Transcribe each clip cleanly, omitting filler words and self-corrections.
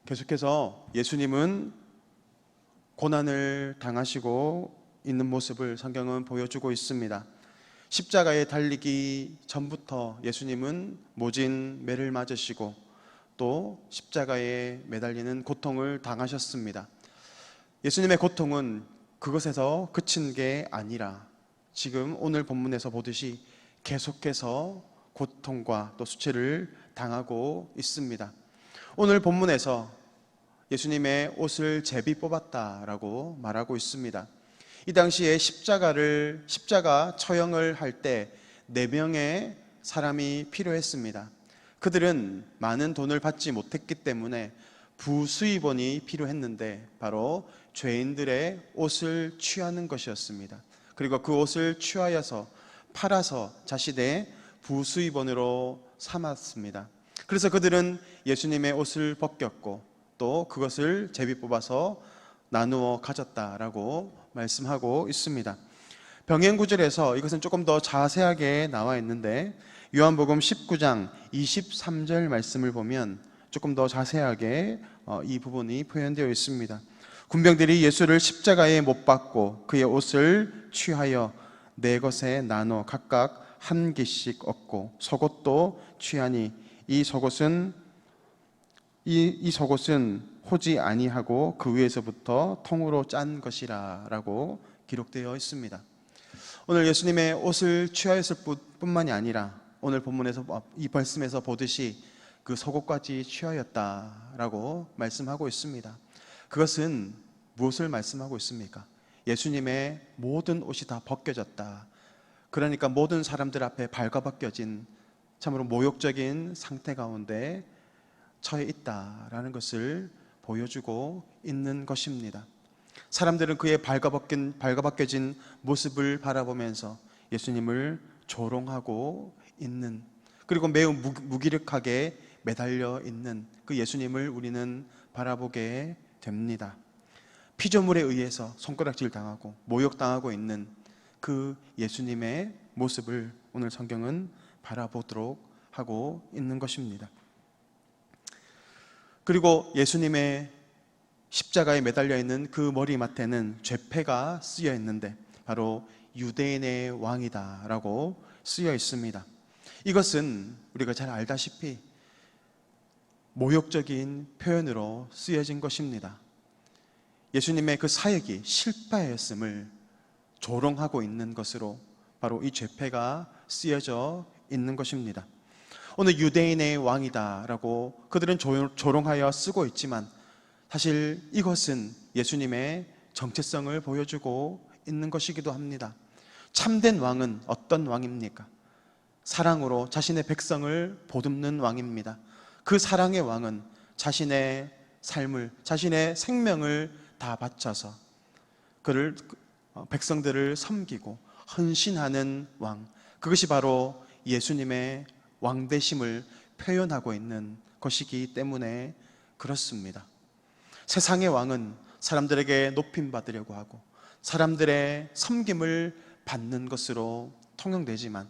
계속해서 예수님은 고난을 당하시고 있는 모습을 성경은 보여주고 있습니다. 십자가에 달리기 전부터 예수님은 모진 매를 맞으시고 또 십자가에 매달리는 고통을 당하셨습니다. 예수님의 고통은 그것에서 그친 게 아니라 지금 오늘 본문에서 보듯이 계속해서 고통과 또 수치를 당하고 있습니다. 오늘 본문에서 예수님의 옷을 제비 뽑았다라고 말하고 있습니다. 이 당시에 십자가 처형을 할 때 4명의 사람이 필요했습니다. 그들은 많은 돈을 받지 못했기 때문에 부수입원이 필요했는데 바로 죄인들의 옷을 취하는 것이었습니다. 그리고 그 옷을 취하여서 팔아서 자신의 부수입원으로 삼았습니다. 그래서 그들은 예수님의 옷을 벗겼고 또 그것을 제비 뽑아서 나누어 가졌다라고 말씀하고 있습니다. 병행 구절에서 이것은 조금 더 자세하게 나와 있는데 요한복음 19장 23절 말씀을 보면 조금 더 자세하게 이 부분이 표현되어 있습니다. 군병들이 예수를 십자가에 못 박고 그의 옷을 취하여 4것에 나눠 각각 한 개씩 얻고 속옷도 취하니 이 속옷은 호지 아니하고 그 위에서부터 통으로 짠 것이라 라고 기록되어 있습니다. 오늘 예수님의 옷을 취하였을 뿐만이 아니라 오늘 본문에서 이 말씀에서 보듯이 그 속옷까지 취하였다라고 말씀하고 있습니다. 그것은 무엇을 말씀하고 있습니까? 예수님의 모든 옷이 다 벗겨졌다. 그러니까 모든 사람들 앞에 발가벗겨진 참으로 모욕적인 상태 가운데 처해 있다라는 것을 보여주고 있는 것입니다. 사람들은 그의 발가벗겨진 모습을 바라보면서 예수님을 조롱하고 있는, 그리고 매우 무기력하게 매달려 있는 그 예수님을 우리는 바라보게 됩니다. 피조물에 의해서 손가락질 당하고 모욕당하고 있는 그 예수님의 모습을 오늘 성경은 바라보도록 하고 있는 것입니다. 그리고 예수님의 십자가에 매달려 있는 그 머리맡에는 죄패가 쓰여 있는데 바로 유대인의 왕이다 라고 쓰여 있습니다. 이것은 우리가 잘 알다시피 모욕적인 표현으로 쓰여진 것입니다. 예수님의 그 사역이 실패하였음을 조롱하고 있는 것으로 바로 이 죄패가 쓰여져 있는 것입니다. 오늘 유대인의 왕이다 라고 그들은 조롱하여 쓰고 있지만 사실 이것은 예수님의 정체성을 보여주고 있는 것이기도 합니다. 참된 왕은 어떤 왕입니까? 사랑으로 자신의 백성을 보듬는 왕입니다. 그 사랑의 왕은 자신의 삶을, 자신의 생명을 다 바쳐서 백성들을 섬기고 헌신하는 왕, 그것이 바로 예수님의 왕되심을 표현하고 있는 것이기 때문에 그렇습니다. 세상의 왕은 사람들에게 높임받으려고 하고 사람들의 섬김을 받는 것으로 통용되지만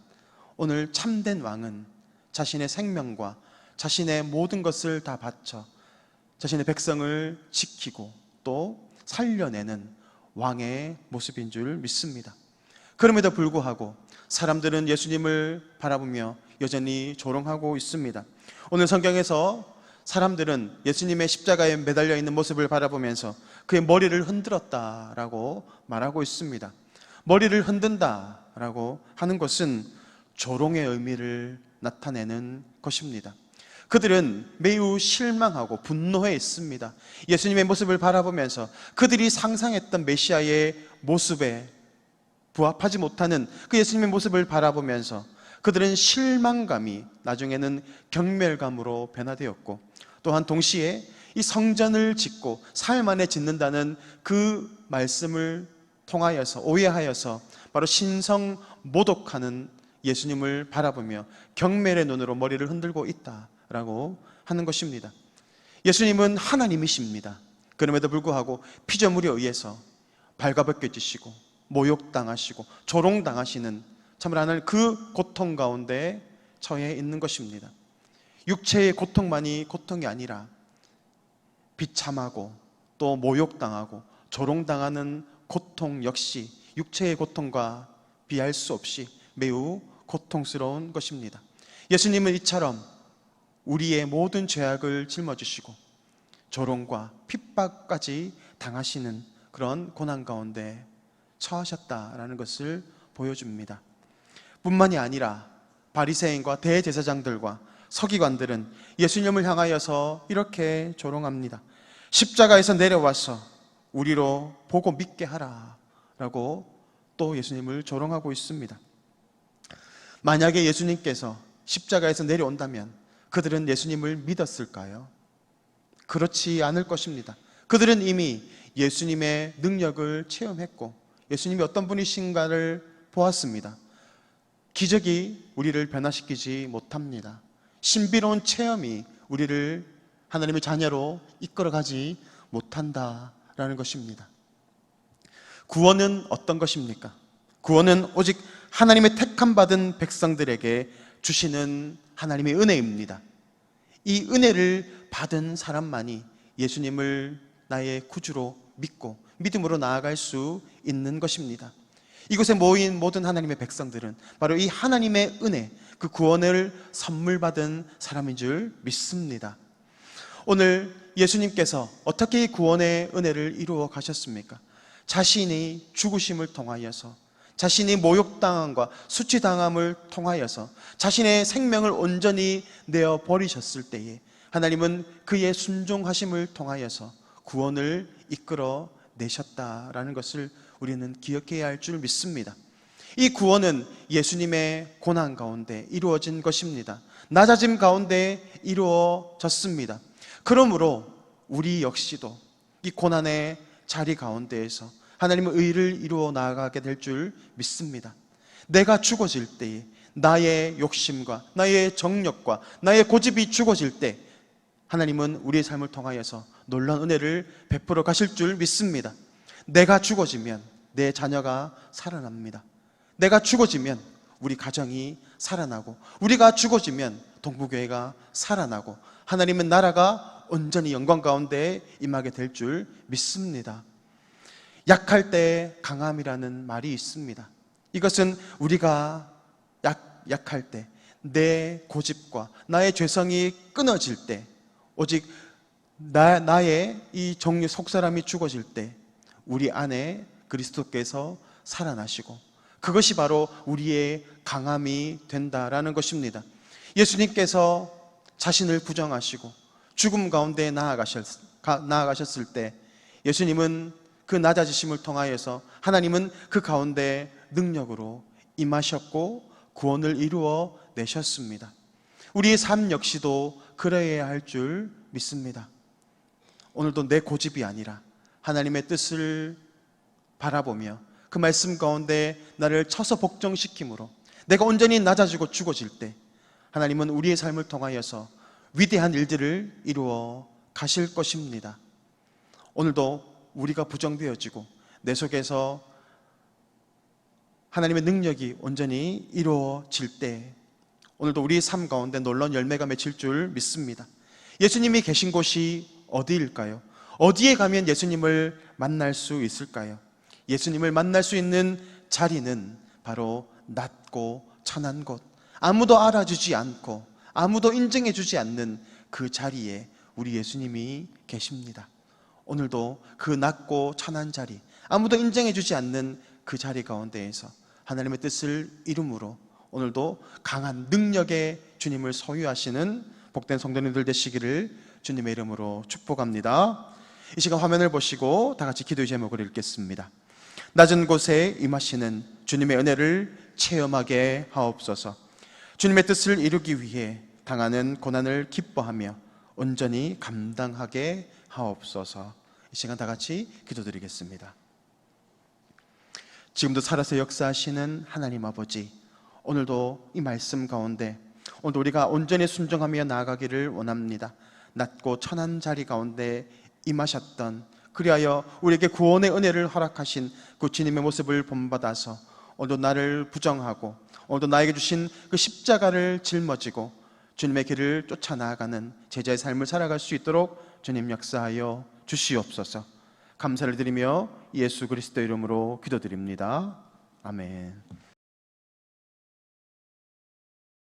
오늘 참된 왕은 자신의 생명과 자신의 모든 것을 다 바쳐 자신의 백성을 지키고 또 살려내는 왕의 모습인 줄 믿습니다. 그럼에도 불구하고 사람들은 예수님을 바라보며 여전히 조롱하고 있습니다. 오늘 성경에서 사람들은 예수님의 십자가에 매달려 있는 모습을 바라보면서 그의 머리를 흔들었다라고 말하고 있습니다. 머리를 흔든다라고 하는 것은 조롱의 의미를 나타내는 것입니다. 그들은 매우 실망하고 분노해 있습니다. 예수님의 모습을 바라보면서 그들이 상상했던 메시아의 모습에 부합하지 못하는 그 예수님의 모습을 바라보면서 그들은 실망감이 나중에는 경멸감으로 변화되었고 또한 동시에 이 성전을 짓고 사흘 만에 짓는다는 그 말씀을 통하여서 오해하여서 바로 신성 모독하는 예수님을 바라보며 경멸의 눈으로 머리를 흔들고 있다라고 하는 것입니다. 예수님은 하나님이십니다. 그럼에도 불구하고 피조물에 의해서 발가벗겨지시고 모욕당하시고 조롱당하시는 참으로 하나님 그 고통 가운데 처해 있는 것입니다. 육체의 고통만이 고통이 아니라 비참하고 또 모욕당하고 조롱당하는 고통 역시 육체의 고통과 비할 수 없이 매우 고통스러운 것입니다. 예수님은 이처럼 우리의 모든 죄악을 짊어지시고 조롱과 핍박까지 당하시는 그런 고난 가운데 처하셨다라는 것을 보여줍니다. 뿐만이 아니라 바리새인과 대제사장들과 서기관들은 예수님을 향하여서 이렇게 조롱합니다. 십자가에서 내려와서 우리로 보고 믿게 하라 라고 또 예수님을 조롱하고 있습니다. 만약에 예수님께서 십자가에서 내려온다면 그들은 예수님을 믿었을까요? 그렇지 않을 것입니다. 그들은 이미 예수님의 능력을 체험했고 예수님이 어떤 분이신가를 보았습니다. 기적이 우리를 변화시키지 못합니다. 신비로운 체험이 우리를 하나님의 자녀로 이끌어가지 못한다라는 것입니다. 구원은 어떤 것입니까? 구원은 오직 하나님의 택함 받은 백성들에게 주시는 하나님의 은혜입니다. 이 은혜를 받은 사람만이 예수님을 나의 구주로 믿고 믿음으로 나아갈 수 있는 것입니다. 이곳에 모인 모든 하나님의 백성들은 바로 이 하나님의 은혜, 그 구원을 선물 받은 사람인 줄 믿습니다. 오늘 예수님께서 어떻게 구원의 은혜를 이루어 가셨습니까? 자신이 죽으심을 통하여서, 자신이 모욕당함과 수치당함을 통하여서 자신의 생명을 온전히 내어 버리셨을 때에 하나님은 그의 순종하심을 통하여서 구원을 이끌어 내셨다라는 것을 우리는 기억해야 할 줄 믿습니다. 이 구원은 예수님의 고난 가운데 이루어진 것입니다. 낮아짐 가운데 이루어졌습니다. 그러므로 우리 역시도 이 고난의 자리 가운데에서 하나님의 의를 이루어 나아가게 될 줄 믿습니다. 내가 죽어질 때에 나의 욕심과 나의 정욕과 나의 고집이 죽어질 때 하나님은 우리의 삶을 통하여서 놀라운 은혜를 베풀어 가실 줄 믿습니다. 내가 죽어지면 내 자녀가 살아납니다. 내가 죽어지면 우리 가정이 살아나고, 우리가 죽어지면 동부교회가 살아나고, 하나님의 나라가 온전히 영광 가운데 임하게 될 줄 믿습니다. 약할 때 강함이라는 말이 있습니다. 이것은 우리가 약할 때, 내 고집과 나의 죄성이 끊어질 때, 오직 나의 이 정욕 속사람이 죽어질 때 우리 안에 그리스도께서 살아나시고, 그것이 바로 우리의 강함이 된다라는 것입니다. 예수님께서 자신을 부정하시고 죽음 가운데 나아가셨을 때 예수님은 그 낮아지심을 통하여서 하나님은 그 가운데 능력으로 임하셨고 구원을 이루어 내셨습니다. 우리의 삶 역시도 그래야 할 줄 믿습니다. 오늘도 내 고집이 아니라 하나님의 뜻을 바라보며 그 말씀 가운데 나를 쳐서 복종시킴으로 내가 온전히 낮아지고 죽어질 때 하나님은 우리의 삶을 통하여서 위대한 일들을 이루어 가실 것입니다. 오늘도 우리가 부정되어지고 내 속에서 하나님의 능력이 온전히 이루어질 때 오늘도 우리의 삶 가운데 놀라운 열매가 맺힐 줄 믿습니다. 예수님이 계신 곳이 어디일까요? 어디에 가면 예수님을 만날 수 있을까요? 예수님을 만날 수 있는 자리는 바로 낮고 천한 곳, 아무도 알아주지 않고 아무도 인정해주지 않는 그 자리에 우리 예수님이 계십니다. 오늘도 그 낮고 천한 자리, 아무도 인정해주지 않는 그 자리 가운데에서 하나님의 뜻을 이룸으로 오늘도 강한 능력의 주님을 소유하시는 복된 성도님들 되시기를 주님의 이름으로 축복합니다. 이 시간 화면을 보시고 다 같이 기도의 제목을 읽겠습니다. 낮은 곳에 임하시는 주님의 은혜를 체험하게 하옵소서. 주님의 뜻을 이루기 위해 당하는 고난을 기뻐하며 온전히 감당하게 하옵소서. 이 시간 다 같이 기도드리겠습니다. 지금도 살아서 역사하시는 하나님 아버지, 오늘도 이 말씀 가운데 오늘도 우리가 온전히 순종하며 나아가기를 원합니다. 낮고 천한 자리 가운데 임하셨던, 그리하여 우리에게 구원의 은혜를 허락하신 그 주님의 모습을 본받아서 오늘도 나를 부정하고 오늘도 나에게 주신 그 십자가를 짊어지고 주님의 길을 쫓아 나아가는 제자의 삶을 살아갈 수 있도록 주님 역사하여 주시옵소서. 감사를 드리며 예수 그리스도 이름으로 기도드립니다. 아멘.